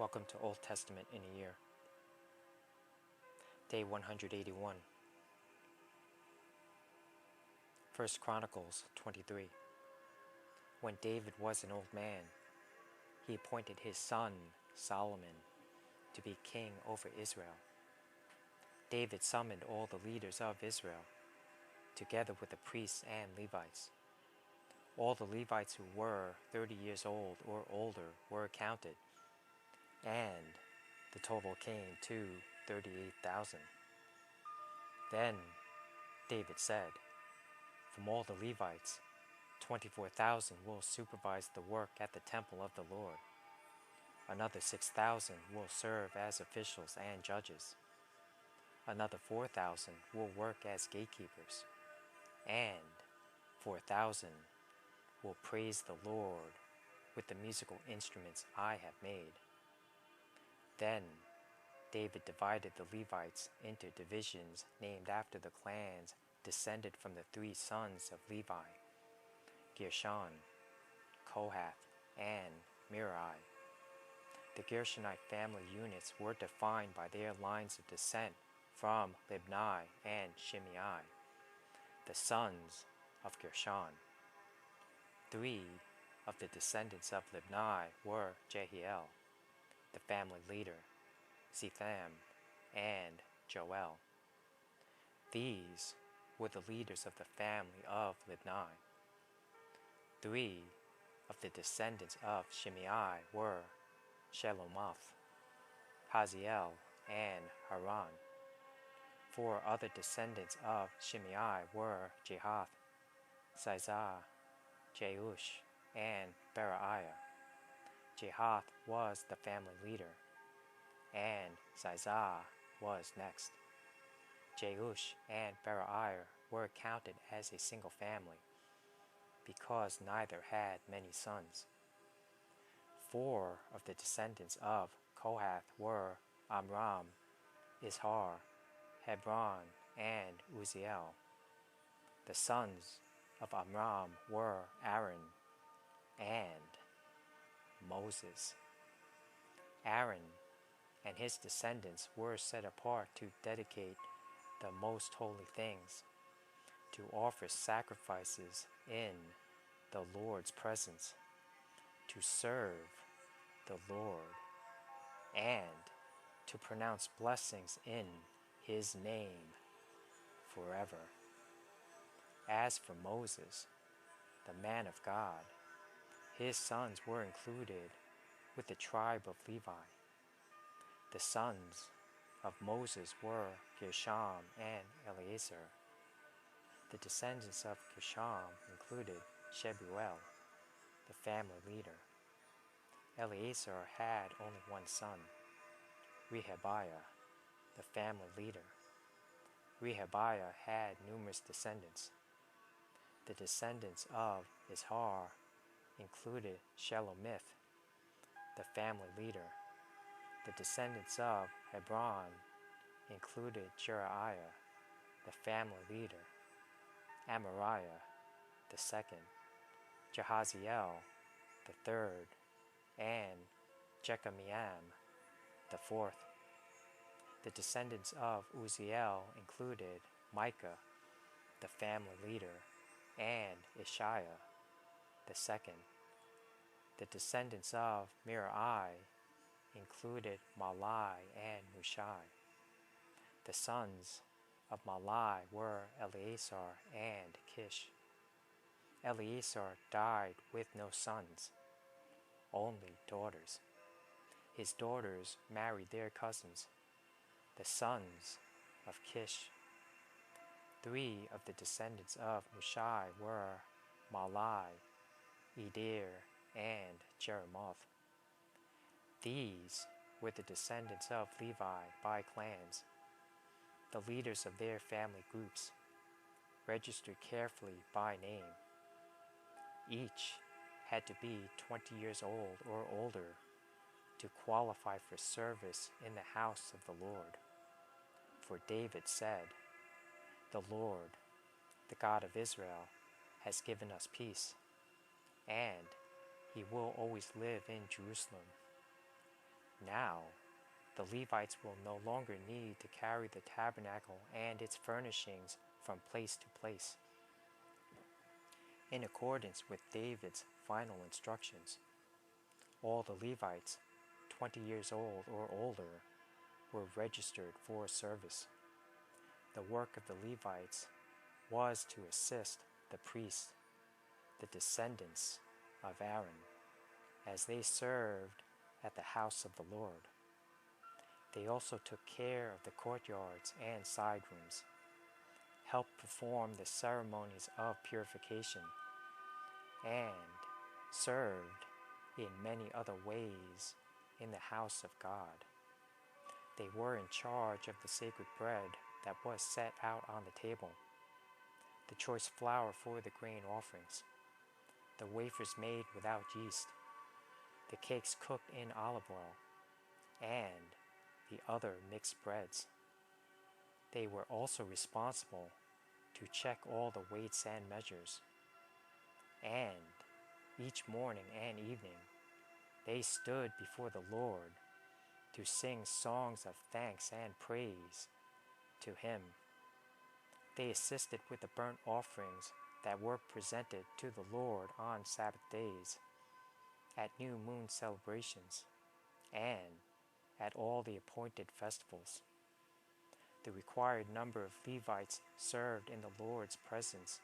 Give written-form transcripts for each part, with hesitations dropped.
Welcome to Old Testament in a Year. Day 181. 1 Chronicles 23. When David was an old man, he appointed his son Solomon to be king over Israel. David summoned all the leaders of Israel, together with the priests and Levites. All the Levites who were 30 years old or older were counted, and the total came to 38,000. Then David said, "From all the Levites, 24,000 will supervise the work at the temple of the Lord. Another 6,000 will serve as officials and judges. Another 4,000 will work as gatekeepers. And 4,000 will praise the Lord with the musical instruments I have made." Then David divided the Levites into divisions named after the clans descended from the 3 sons of Levi, Gershon, Kohath, and Merari. The Gershonite family units were defined by their lines of descent from Libni and Shimei, the sons of Gershon. 3 of the descendants of Libni were Jehiel, the family leader, Zetham, and Joel. These were the leaders of the family of Libni. 3 of the descendants of Shimei were Shelomoth, Haziel, and Haran. 4 other descendants of Shimei were Jehath, Sizah, Jeush, and Beriah. Jehath was the family leader, and Sizah was next. Jeush and Beriah were counted as a single family, because neither had many sons. 4 of the descendants of Kohath were Amram, Izhar, Hebron, and Uzziel. The sons of Amram were Aaron and Moses. Aaron and his descendants were set apart to dedicate the most holy things, to offer sacrifices in the Lord's presence, to serve the Lord, and to pronounce blessings in His name forever. As for Moses, the man of God, his sons were included with the tribe of Levi. The sons of Moses were Gershom and Eleazar. The descendants of Gershom included Shebuel, the family leader. Eleazar had only one son, Rehabiah, the family leader. Rehabiah had numerous descendants. The descendants of Izhar included Shelomith, the family leader. The descendants of Hebron included Jeriah, the family leader, Amariah, the second, Jahaziel, the third, and Jekameam, the fourth. The descendants of Uzziel included Micah, the family leader, and Ishiah, the second. The descendants of Merari included Malai and Mushai. The sons of Malai were Eleazar and Kish. Eleazar died with no sons, only daughters. His daughters married their cousins, the sons of Kish. 3 of the descendants of Mushai were Malai, Eder, and Jeremoth. These were the descendants of Levi by clans, the leaders of their family groups, registered carefully by name. Each had to be 20 years old or older to qualify for service in the house of the Lord. For David said, "The Lord, the God of Israel, has given us peace, and He will always live in Jerusalem. Now, the Levites will no longer need to carry the tabernacle and its furnishings from place to place. In accordance with David's final instructions, all the Levites 20 years old or older were registered for service. The work of the Levites was to assist the priests, the descendants of Aaron, as they served at the house of the Lord. They also took care of the courtyards and side rooms, helped perform the ceremonies of purification, and served in many other ways in the house of God. They were in charge of the sacred bread that was set out on the table, the choice flour for the grain offerings, the wafers made without yeast, the cakes cooked in olive oil, and the other mixed breads. They were also responsible to check all the weights and measures, and each morning and evening they stood before the Lord to sing songs of thanks and praise to Him. They assisted with the burnt offerings that were presented to the Lord on Sabbath days, at new moon celebrations, and at all the appointed festivals. The required number of Levites served in the Lord's presence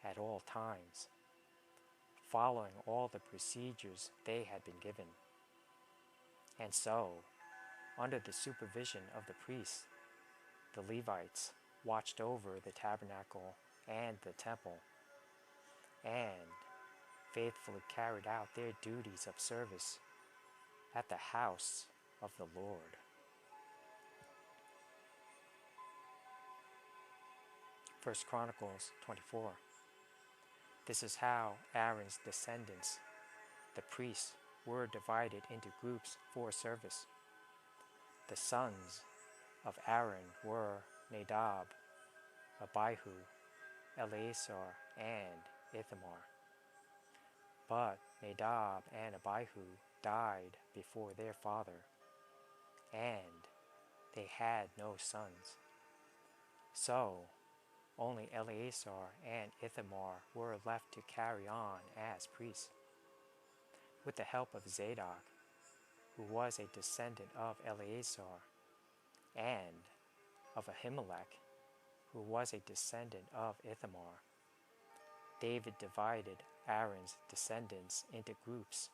at all times, following all the procedures they had been given. And so, under the supervision of the priests, the Levites watched over the tabernacle and the temple, and faithfully carried out their duties of service at the house of the Lord. 1 Chronicles 24. This is how Aaron's descendants, the priests, were divided into groups for service. The sons of Aaron were Nadab, Abihu, Eleazar, and Ithamar. But Nadab and Abihu died before their father, and they had no sons. So only Eleazar and Ithamar were left to carry on as priests. With the help of Zadok, who was a descendant of Eleazar, and of Ahimelech, who was a descendant of Ithamar, David divided Aaron's descendants into groups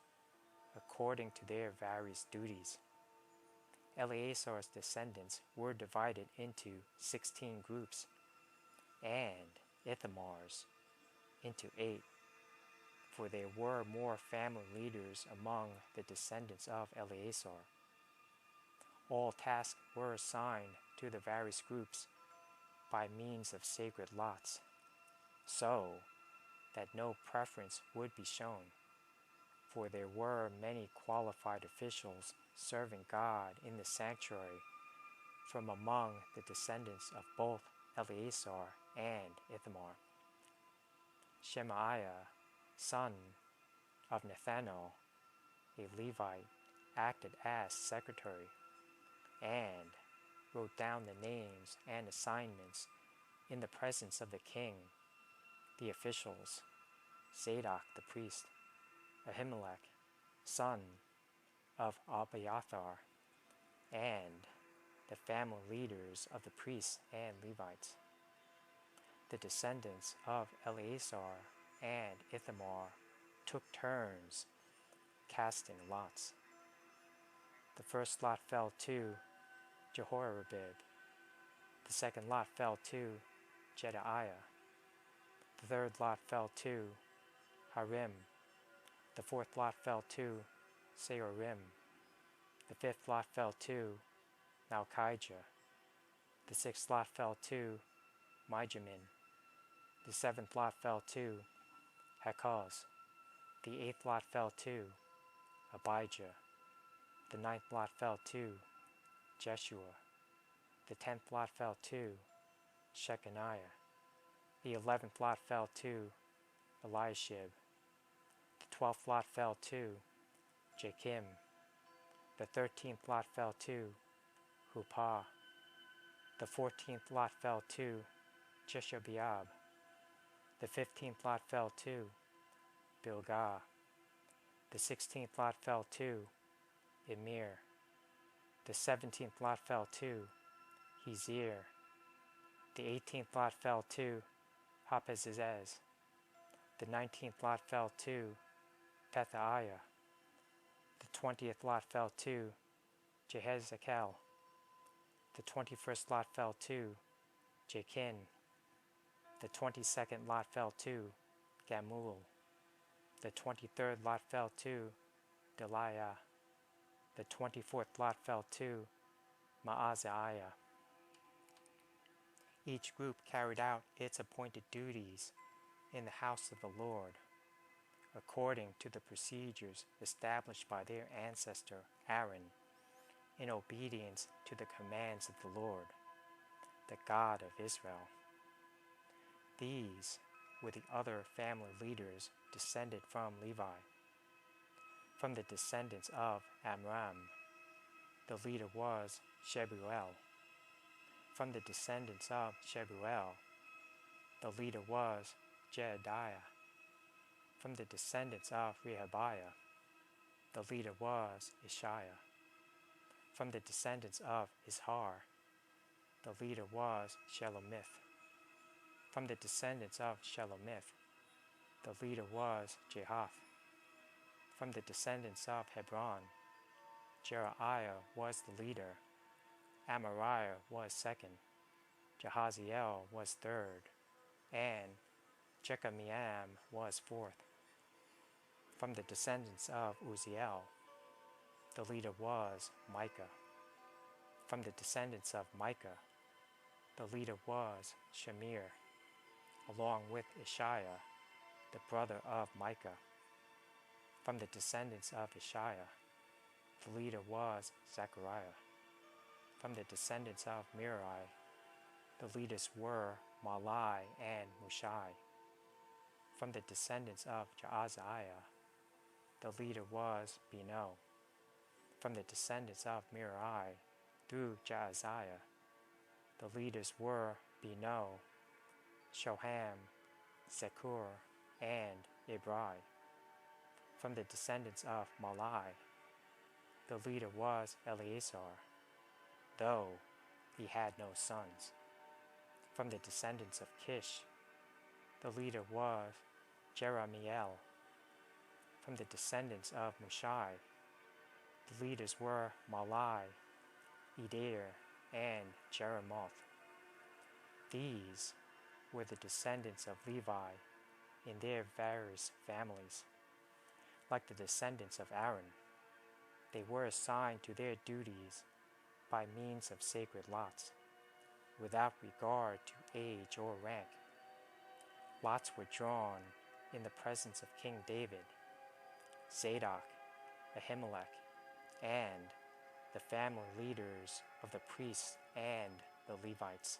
according to their various duties. Eleazar's descendants were divided into 16 groups, and Ithamar's into 8, for there were more family leaders among the descendants of Eleazar. All tasks were assigned to the various groups by means of sacred lots, so that no preference would be shown, for there were many qualified officials serving God in the sanctuary from among the descendants of both Eleazar and Ithamar. Shemaiah, son of Nathanael, a Levite, acted as secretary and wrote down the names and assignments in the presence of the king, the officials, Zadok the priest, Ahimelech, son of Abiathar, and the family leaders of the priests and Levites. The descendants of Eleazar and Ithamar took turns casting lots. The first lot fell to Jehoiarib. The second lot fell to Jedaiah. The third lot fell to Harim. The fourth lot fell to Seorim. The fifth lot fell to Malchijah. The sixth lot fell to Mijamin. The seventh lot fell to Hakaz. The eighth lot fell to Abijah. The ninth lot fell to Jeshua. The 10th lot fell to Shechaniah. The 11th lot fell to Eliashib. The 12th lot fell to Jakim. The 13th lot fell to Huppah. The 14th lot fell to Jeshobeab. The 15th lot fell to Bilgah. The 16th lot fell to Emir. The 17th lot fell to Hezir. The 18th lot fell to Haphazazez. The 19th lot fell to Pethahiah. The 20th lot fell to Jehezekel. The 21st lot fell to Jachin. The 22nd lot fell to Gamul. The 23rd lot fell to Deliah. The 24th lot fell to Maaziah. Each group carried out its appointed duties in the house of the Lord, according to the procedures established by their ancestor Aaron, in obedience to the commands of the Lord, the God of Israel. These were the other family leaders descended from Levi. From the descendants of Amram, the leader was Shebuel. From the descendants of Shebuel, the leader was Jediah. From the descendants of Rehabiah, the leader was Ishiah. From the descendants of Ishar, the leader was Shelomith. From the descendants of Shelomith, the leader was Jehath. From the descendants of Hebron, Jeriah was the leader, Amariah was second, Jahaziel was third, and Jekameam was fourth. From the descendants of Uzziel, the leader was Micah. From the descendants of Micah, the leader was Shamir, along with Ishiah, the brother of Micah. From the descendants of Ishiah, the leader was Zechariah. From the descendants of Merari, the leaders were Malai and Mushai. From the descendants of Jaaziah, the leader was Beno. From the descendants of Merari through Jaaziah, the leaders were Beno, Shoham, Sekur, and Ibri. From the descendants of Malai, the leader was Eleazar, though he had no sons. From the descendants of Kish, the leader was Jeramiel. From the descendants of Mushai, the leaders were Malai, Eder, and Jeremoth. These were the descendants of Levi in their various families. Like the descendants of Aaron, they were assigned to their duties by means of sacred lots, without regard to age or rank. Lots were drawn in the presence of King David, Zadok, Ahimelech, and the family leaders of the priests and the Levites.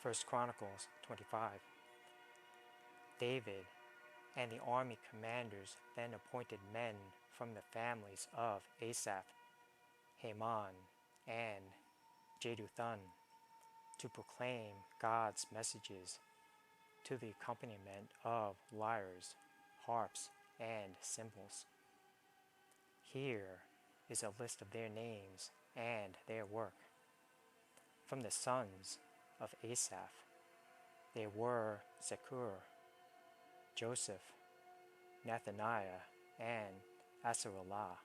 First Chronicles 25. David and the army commanders then appointed men from the families of Asaph, Heman, and Jeduthun to proclaim God's messages to the accompaniment of lyres, harps, and cymbals. Here is a list of their names and their work. From the sons of Asaph, there were Sekur, Joseph, Nethaniah, and Asarallah.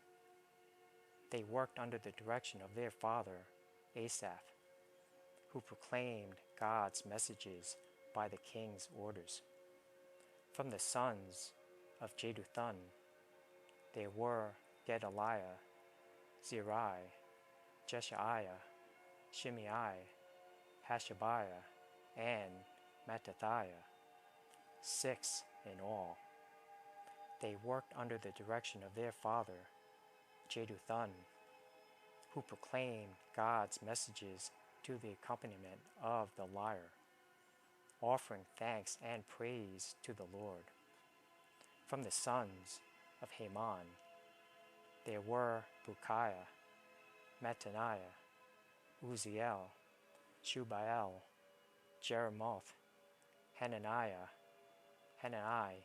They worked under the direction of their father, Asaph, who proclaimed God's messages by the king's orders. From the sons of Jeduthun, there were Gedaliah, Zirai, Jeshaiah, Shimei, Hashabiah, and Mattathiah, 6 in all. They worked under the direction of their father, Jeduthun, who proclaimed God's messages to the accompaniment of the lyre, offering thanks and praise to the Lord. From the sons of Haman, there were Bukiah, Mattaniah, Uzziel, Shubael, Jeremoth, Hananiah, Hanani,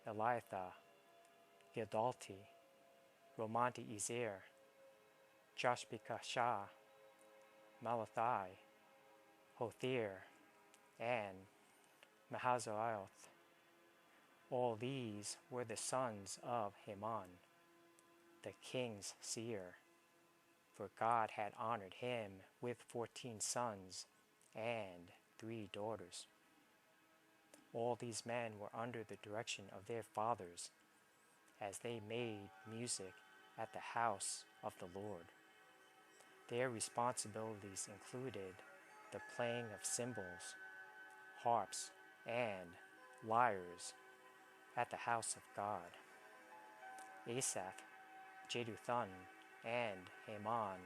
Elitha, Gidalti, Romanti-Ezer, Joshbekashah, Malathi, Hothir, and Mahazioth. All these were the sons of Haman, the king's seer, for God had honored him with 14 sons and 3 daughters. All these men were under the direction of their fathers, as they made music at the house of the Lord. Their responsibilities included the playing of cymbals, harps, and lyres at the house of God. Asaph, Jeduthun, and Heman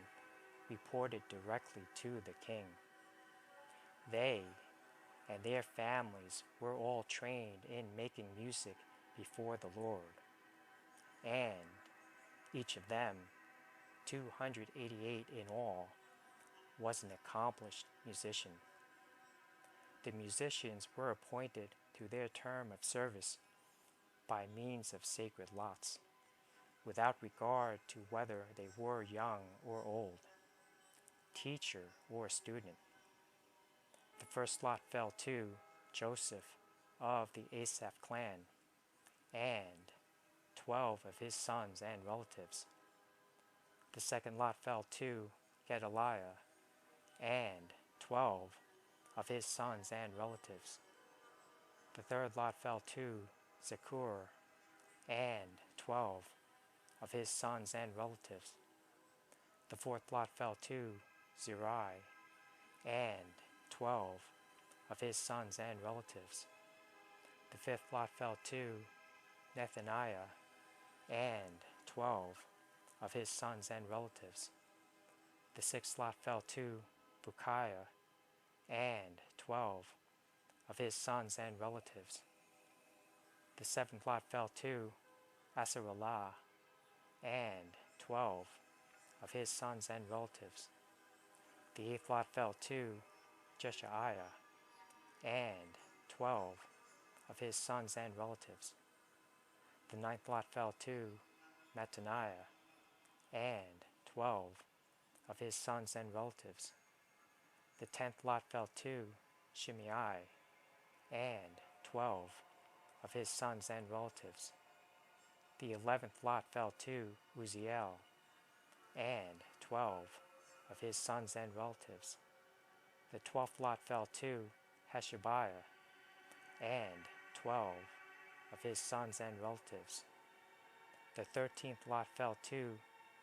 reported directly to the king. They and their families were all trained in making music before the Lord, and each of them, 288 in all, was an accomplished musician. The musicians were appointed to their term of service by means of sacred lots, without regard to whether they were young or old, teacher or student. The first lot fell to Joseph of the Asaph clan, and 12 of his sons and relatives. The second lot fell to Gedaliah, and 12 of his sons and relatives. The third lot fell to Zakur, and 12 of his sons and relatives. The fourth lot fell to Zerai, and 12 of his sons and relatives. The fifth lot fell to Nethaniah, and 12 of his sons and relatives. The sixth lot fell to Bukiah, and 12 of his sons and relatives. The seventh lot fell to Asarallah, and 12 of his sons and relatives. The eighth lot fell to Jeshiah, and 12 of his sons and relatives. The ninth lot fell to Mattaniah, and 12 of his sons and relatives. The 10th lot fell to Shimei, and 12 of his sons and relatives. The 11th lot fell to Uzziel, and 12 of his sons and relatives. The 12th lot fell to Hashabiah, and 12 of his sons and relatives. The 13th lot fell to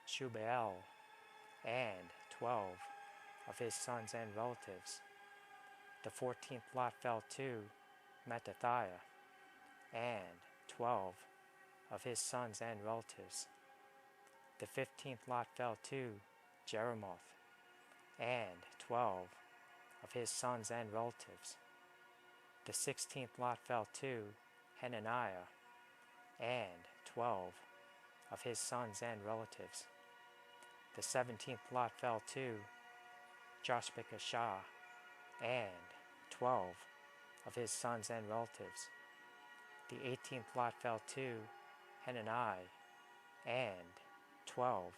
Shubael, and 12 of his sons and relatives. The 14th lot fell to Mattathiah, and 12 of his sons and relatives. The 15th lot fell to Jeremoth, and 12 of his sons and relatives. The 16th lot fell to Hananiah, and 12 of his sons and relatives. The 17th lot fell to Joshbekashah, and 12 of his sons and relatives. The 18th lot fell to Hanani, and 12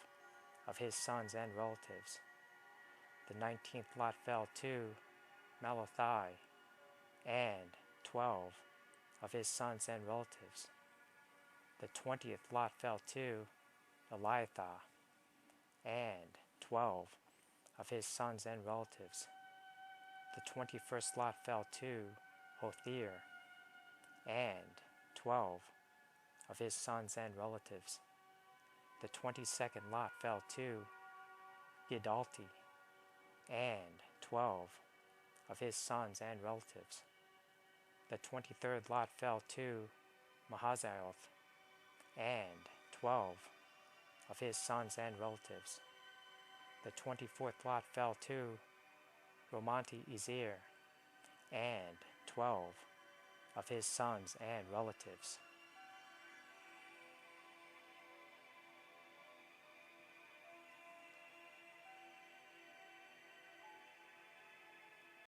of his sons and relatives. The 19th lot fell to Malathi, and 12 of his sons and relatives. The 20th lot fell to Elitha, and 12 of his sons and relatives. The 21st lot fell to Hothir, and 12 of his sons and relatives. The 22nd lot fell to Gidalti, and 12 of his sons and relatives. The 23rd lot fell to Mahazioth, and 12 of his sons and relatives. The 24th lot fell to Romanti-Ezer, and 12 of his sons and relatives.